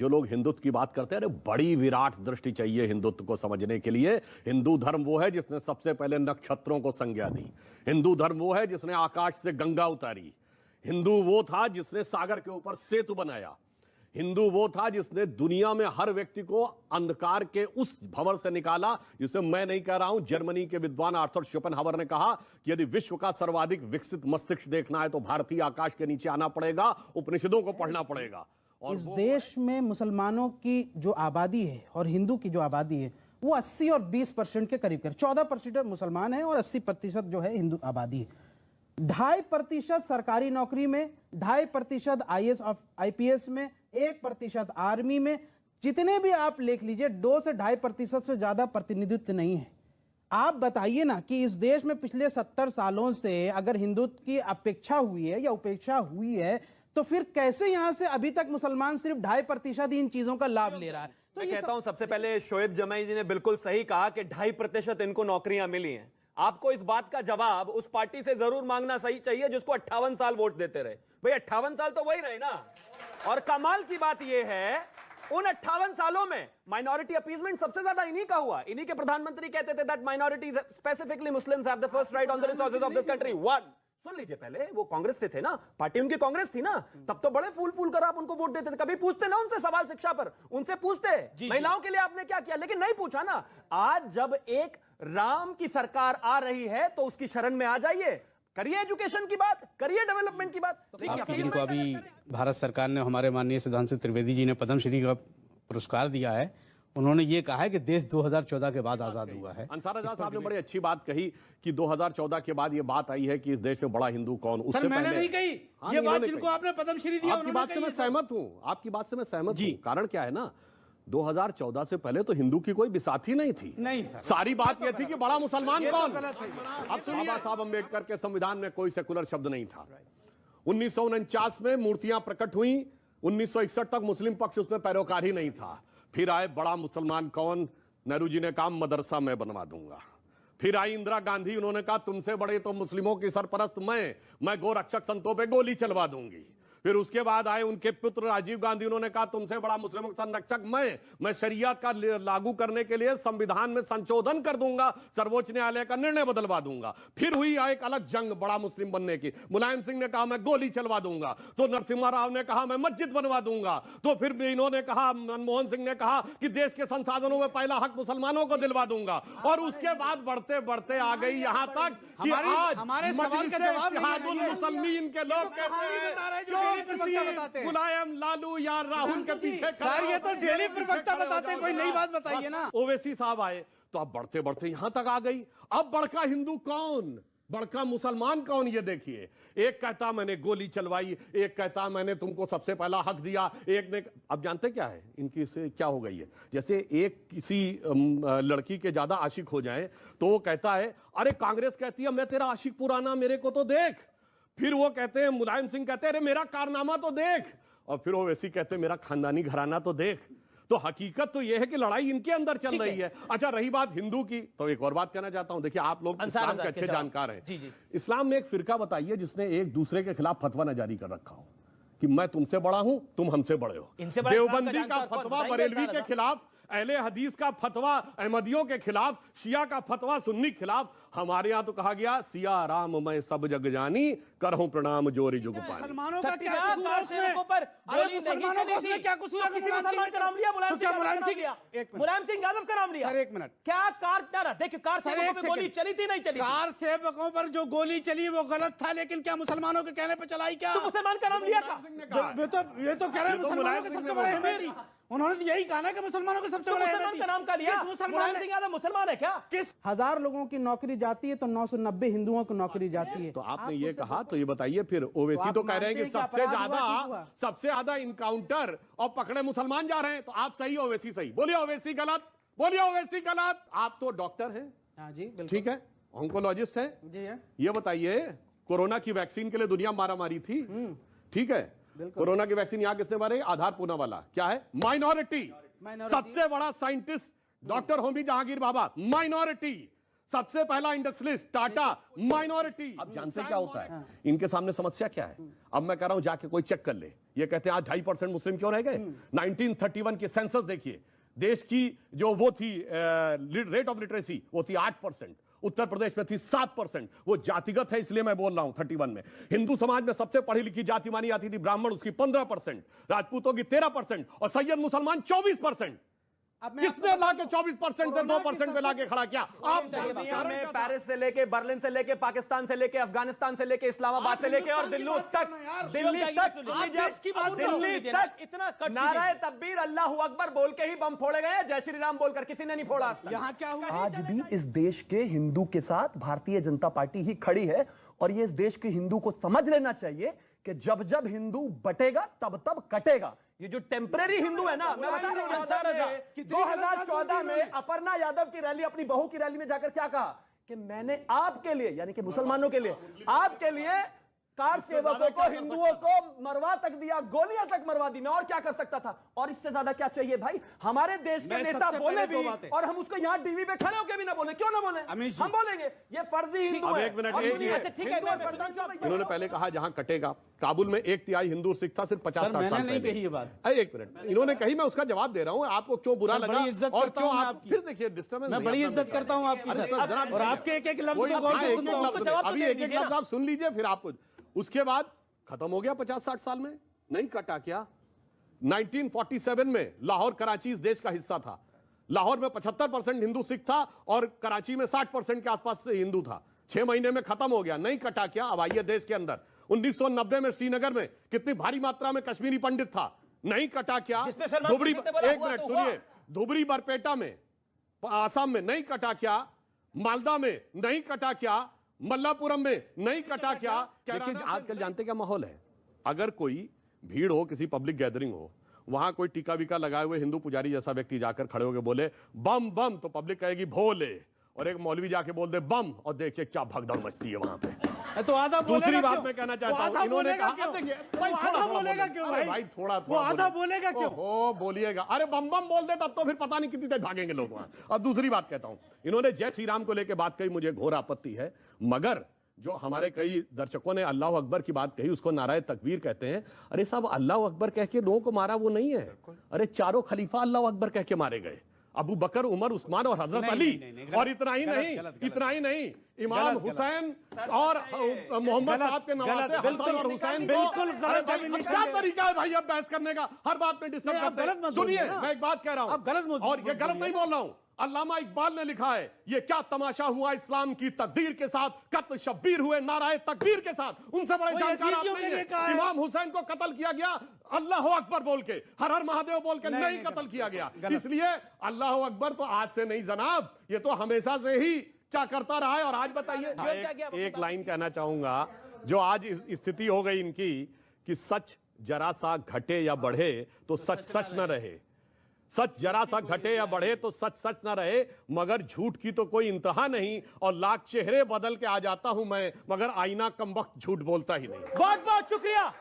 जो लोग हिंदुत्व की बात करते हैं, अरे बड़ी विराट दृष्टि चाहिए हिंदुत्व को समझने के लिए। हिंदू धर्म वो है जिसने सबसे पहले नक्षत्रों को संज्ञा दी। हिंदू धर्म वो है जिसने आकाश से गंगा उतारी। हिंदू वो था जिसने सागर के ऊपर सेतु बनाया। हिंदू वो था जिसने दुनिया में हर व्यक्ति को अंधकार के उस भंवर से निकाला जिसे मैं नहीं कह रहा हूं, जर्मनी के विद्वान आर्थर शोपेनहावर ने कहा कि यदि विश्व का सर्वाधिक विकसित मस्तिष्क देखना है तो भारतीय आकाश के नीचे आना पड़ेगा, उपनिषदों को पढ़ना पड़ेगा। और इस देश में मुसलमानों की जो आबादी है और हिंदू की जो आबादी है वो 80 और 20% के करीब 14% मुसलमान है और 80% जो है हिंदू आबादी है। 2.5% सरकारी नौकरी में, 2.5% IAS और IPS में, 1% आर्मी में, जितने भी आप लिख लीजिए 2 से 2.5% से ज्यादा प्रतिनिधित्व नहीं है। आप बताइए ना कि इस देश में पिछले 70 सालों से अगर हिंदुत्व की अपेक्षा हुई है या उपेक्षा हुई है तो फिर कैसे यहां से अभी तक मुसलमान सिर्फ 2.5% इन चीजों का लाभ ले रहा है? तो मैं कहता हूं सबसे पहले शोएब जमाई जी ने बिल्कुल सही कहा कि 2.5% इनको नौकरियां मिली हैं। आपको इस बात का जवाब उस पार्टी से जरूर मांगना सही चाहिए जिसको 58 साल वोट देते रहे। भाई 58 साल तो वही रहे ना। और कमाल की बात यह है उन 58 सालों में माइनॉरिटी अपीजमेंट सबसे ज्यादा इन्हीं का हुआ। इन्हीं के प्रधानमंत्री कहते थे that minorities specifically Muslims have the first right on the resources of this country. वन सुन लीजिए, पहले वो कांग्रेस से थे ना, पार्टी उनकी कांग्रेस थी ना, तब तो बड़े फूल फूल कर आप उनको वोट देते थे। कभी पूछते ना उनसे सवाल शिक्षा पर, उनसे पूछते महिलाओं के लिए आपने क्या किया, लेकिन नहीं पूछा ना। आज जब एक राम की सरकार आ रही है तो उसकी शरण में आ जाइए, करिए एजुकेशन की बात, करिए डेवलपमेंट की बात। जिनको अभी भारत सरकार ने, हमारे माननीय सुधांशु त्रिवेदी जी ने पद्मश्री का पुरस्कार दिया है, उन्होंने ये कहा है कि देश 2014 के बाद आजाद हुआ है। अंसार आजाद साहब ने बड़ी अच्छी बात कही कि 2014 के बाद ये बात आई है कि इस देश में बड़ा हिंदू कौन। सर मैंने नहीं कही ये बात, जिनको आपने पद्मश्री दिया आपकी बात से मैं सहमत हूं, आपकी बात से मैं सहमत हूं। कारण क्या है ना, 2014 से पहले तो हिंदू की कोई बिसात ही नहीं थी। नहीं सर, सारी बात यह थी कि बड़ा मुसलमान कौन। अब बाबा साहब अम्बेडकर के संविधान में कोई सेकुलर शब्द नहीं था। 1949 में मूर्तियां प्रकट हुई, 1961 तक मुस्लिम पक्ष उसमें पैरोकार ही नहीं था। फिर आए बड़ा मुसलमान कौन, नेहरू जी ने कहा मदरसा मैं बनवा दूंगा। फिर आई इंदिरा गांधी, उन्होंने कहा तुमसे बड़े तो मुस्लिमों की सरपरस्त मैं गोरक्षक संतों पे गोली चलवा दूंगी। फिर उसके बाद आए उनके पुत्र राजीव गांधी, उन्होंने कहा तुमसे बड़ा मुस्लिमों का संरक्षक मैं शरीयत का लागू करने के लिए संविधान में संशोधन कर दूंगा, सर्वोच्च न्यायालय का निर्णय बदलवा दूंगा। फिर हुई एक अलग जंग बड़ा मुस्लिम बनने की, मुलायम सिंह ने कहा मैं गोली चलवा दूंगा, तो नरसिम्हा राव ने कहा मैं मस्जिद बनवा दूंगा, तो फिर इन्होंने कहा, मनमोहन सिंह ने कहा कि देश के संसाधनों में पहला हक मुसलमानों को दिलवा दूंगा। और उसके बाद बढ़ते बढ़ते आ गई यहां तक कि आज मुसलमान के लोग कहते हैं मुलायम, लालू या राहुल के पीछे सर ये तो डेली प्रवक्ता बताते हैं, कोई नई बात बताइए ना। ओवैसी साहब आए तो अब बढ़ते बढ़ते यहां तक आ गई। अब बड़का हिंदू कौन, बड़का मुसलमान कौन, ये देखिए। एक कहता मैंने गोली चलवाई, एक कहता मैंने तुमको सबसे पहला हक दिया, एक ने। अब जानते क्या है इनकी से क्या हो गई है, जैसे एक किसी लड़की के ज्यादा आशिक हो जाए तो वो कहता है अरे कांग्रेस कहती है मैं तेरा आशिक पुराना, मेरे को तो देख। फिर वो कहते हैं, मुलायम सिंह कहते हैं अरे मेरा कारनामा तो देख। और फिर वो वैसी कहते हैं मेरा खानदानी घराना तो देख। तो हकीकत तो यह है कि लड़ाई इनके अंदर चल रही है। अच्छा रही बात हिंदू की, तो एक और बात कहना चाहता हूं। देखिए आप लोग इस्लाम के अच्छे जानकार हैं। इस्लाम में एक फिरका बताइए जिसने एक दूसरे के खिलाफ फतवा न जारी कर रखा हो कि मैं तुमसे बड़ा हूं, तुम हमसे बड़े हो। देवबंदी का फतवा बरेलवी के खिलाफ, अहले हदीस का फतवा अहमदियों के खिलाफ, शिया का फतवा सुन्नी के खिलाफ। हमारे यहां तो कहा गया सिया राम मैं सब जग जानी, करहूं प्रणाम जोरी जुग पानी। मुसलमानों का क्या कसूर है उसमें? अरे मुसलमानों का उसमें क्या कसूर है? किसी मुसलमान का नाम लिया, मुलायम सिंह यादव का नाम लिया। सर एक मिनट, क्या कार, देखिए कार सेवकों पर गोली चली थी नहीं चली? कार सेवकों पर जो गोली चली वो गलत था, लेकिन क्या मुसलमानों के कहने पर चलाई? क्या तो मुसलमान का नाम लिया था? ये तो कह रहे हैं मुसलमानों के सबसे बड़े अहमदी। उन्होंने तो यही कहा ना कि मुसलमानों के सबसे बड़े मुसलमान का नाम का लिया। मुलायम सिंह यादव मुसलमान है क्या? किस 1000 लोगों की नौकरी जाती है तो 990 हिंदुओं की नौकरी जाती है। तो आपने ये कहा तो ये बताइए फिर ओवैसी तो कह रहे हैं कि सबसे ज्यादा इनकाउंटर और पकड़े मुसलमान जा रहे हैं, तो आप सही ओवैसी सही। बोलिए ओवैसी गलत, बोलिए ओवैसी गलत। आप तो डॉक्टर हैं। हाँ जी बिल्कुल। ठीक है, ऑन्कोलॉजिस्ट हैं जी है। ये बताइए कोरोना की वैक्सीन के लिए दुनिया मारामारी थी, ठीक है। कोरोना की वैक्सीन यहां किसने मारी? आधार पूना वाला। क्या है? माइनॉरिटी। सबसे बड़ा scientist doctor Homi Jehangir Bhabha, minority. सबसे पहला इंडस्ट्रियलिस्ट टाटा माइनॉरिटी। अब जानते क्या होता है इनके सामने समस्या क्या है? अब मैं कह रहा हूं जाके कोई चेक कर ले। ये कहते हैं आज 2.5% मुस्लिम क्यों रह गए? 1931 की सेंसस देखिए, देश की जो वो थी रेट ऑफ लिटरेसी वो थी 8%, उत्तर प्रदेश में थी 7%। वो जातिगत है इसलिए मैं बोल रहा हूं 31 में। हिंदू समाज में सबसे पढ़ी लिखी जाति मानी जाती थी ब्राह्मण, उसकी 15%, राजपूतों की 13% और सैयद मुसलमान 24%। किसने लाके 24% से 2% पे लाके खड़ा किया? आप दुनिया में पेरिस से लेके, बर्लिन से लेके, पाकिस्तान से लेके, अफगानिस्तान से लेके, इस्लामाबाद से लेके और दिल्ली तक इतना नाराए तकबीर अल्लाह अकबर बोल के ही बम फोड़े गए, जय श्री राम बोलकर किसी ने नहीं फोड़ा। यहाँ क्या हुआ? आज भी इस देश के हिंदू के साथ भारतीय जनता पार्टी ही खड़ी है और ये इस देश के हिंदू को समझ लेना चाहिए कि जब जब हिंदू बटेगा तब तब कटेगा। ये जो टेम्परेरी हिंदू है ना, मैं बता रहा हूं कि 2014 में अपर्णा यादव की रैली, अपनी बहू की रैली में जाकर क्या कहा कि मैंने आपके लिए, यानी कि मुसलमानों के लिए, आपके लिए कार सेवकों को, हिंदुओं को मरवा तक दिया, गोलियां तक मरवा दी। मैं और क्या कर सकता था? और इससे ज्यादा क्या चाहिए भाई? हमारे देश के नेता बोले भी और हम उसको यहाँ टीवी पे खड़े होकर भी ना बोले। क्यों ना बोले? हम बोलेंगे ये फर्जी हिंदू है। एक मिनट, इन्होंने पहले कहा जहां कटेगा। काबुल में 1/3 हिंदू सिख था, सिर्फ 50-60 साल नहीं कही ये बात। एक मिनट, इन्होंने कही, मैं उसका जवाब दे रहा हूं। आपको क्यों बुरा लगा और क्यों आप फिर देखिए डिस्टर्बेंस? मैं बड़ी इज्जत करता हूं आपकी सर, और आपके एक एक लफ्ज को गौर से सुनता हूं। अभी एक एक लफ्ज आप सुन लीजिए फिर आपको। उसके बाद खत्म हो गया 50-60 साल में? नहीं कटा क्या? 1947 में लाहौर कराची इस देश का हिस्सा था। लाहौर में 75% हिंदू सिख था और कराची में 60% के आसपास हिंदू था। 6 महीने में खत्म हो गया। नहीं कटा क्या? अब आइए देश के अंदर 1990 में श्रीनगर में कितनी भारी मात्रा में कश्मीरी पंडित था। नहीं कटा क्या? धुबरी, एक मिनट सुनिए, धुबरी बरपेटा में, आसाम में नहीं कटा क्या? मालदा में नहीं कटा क्या? मल्लापुरम में नहीं कटा क्या? देखिए आजकल जानते क्या माहौल है? अगर कोई भीड़ हो, किसी पब्लिक गैदरिंग हो, वहां कोई टीका विका लगाए हुए हिंदू पुजारी जैसा व्यक्ति जाकर खड़े होकर बोले बम बम, तो पब्लिक कहेगी भोले, और एक मौलवी जाके बोल दे बम, और देखिए क्या भगदड़ मचती है वहां पे। तो आधा दूसरी बात मैं कहना चाहता हूं, इन्होंने कहा बोलेगा क्यों भाई? थोड़ा आधा बोलेगा क्यों? ओ बोलिएगा, अरे बम बम बोल दे तब तो फिर पता नहीं कितनी देर भागेंगे लोग वहां। अब दूसरी बात कहता हूं, इन्होंने जय श्री राम को लेकर बात कही, मुझे घोर आपत्ति है, मगर जो हमारे कई दर्शकों ने अल्लाह अकबर की बात कही, उसको नाराए तकबीर कहते हैं। अरे साहब, अल्लाह अकबर कह के लोगों को मारा वो नहीं है। अरे चारों खलीफा अल्लाह अकबर कह के मारे गए, अबू बकर, उमर, उस्मान और हजरत अली। और इतना ही नहीं, इमाम हुसैन और मोहम्मद साहब के नवासे हसन और हुसैन। बिल्कुल गलत क्या तरीका है भाई अब बहस करने का? हर बात में डिस्टर्ब करते हैं। सुनिए, मैं एक बात कह रहा हूं, और ये गलत नहीं बोल रहा हूं। अल्लामा इकबाल ने लिखा है, ये क्या तमाशा हुआ इस्लाम की तकदीर के साथ, कत्ल शब्बीर हुए नाराए तकबीर के साथ। उनसे बड़े जानकार आप नहीं है। इमाम हुसैन को कत्ल किया गया अल्लाह अकबर बोल के, हर हर महादेव बोल के नहीं कत्ल किया गया। इसलिए अल्लाह अकबर तो आज से नहीं जनाब, ये तो हमेशा से ही क्या करता रहा है। और आज बताइए, एक लाइन कहना चाहूंगा, जो आज स्थिति हो गई इनकी कि सच जरा सा घटे या बढ़े तो सच सच न रहे, सच जरा सा घटे या बढ़े तो सच सच ना रहे, मगर झूठ की तो कोई इंतहा नहीं। और लाख चेहरे बदल के आ जाता हूं मैं, मगर आईना कमबख्त झूठ बोलता ही नहीं। बहुत बहुत शुक्रिया।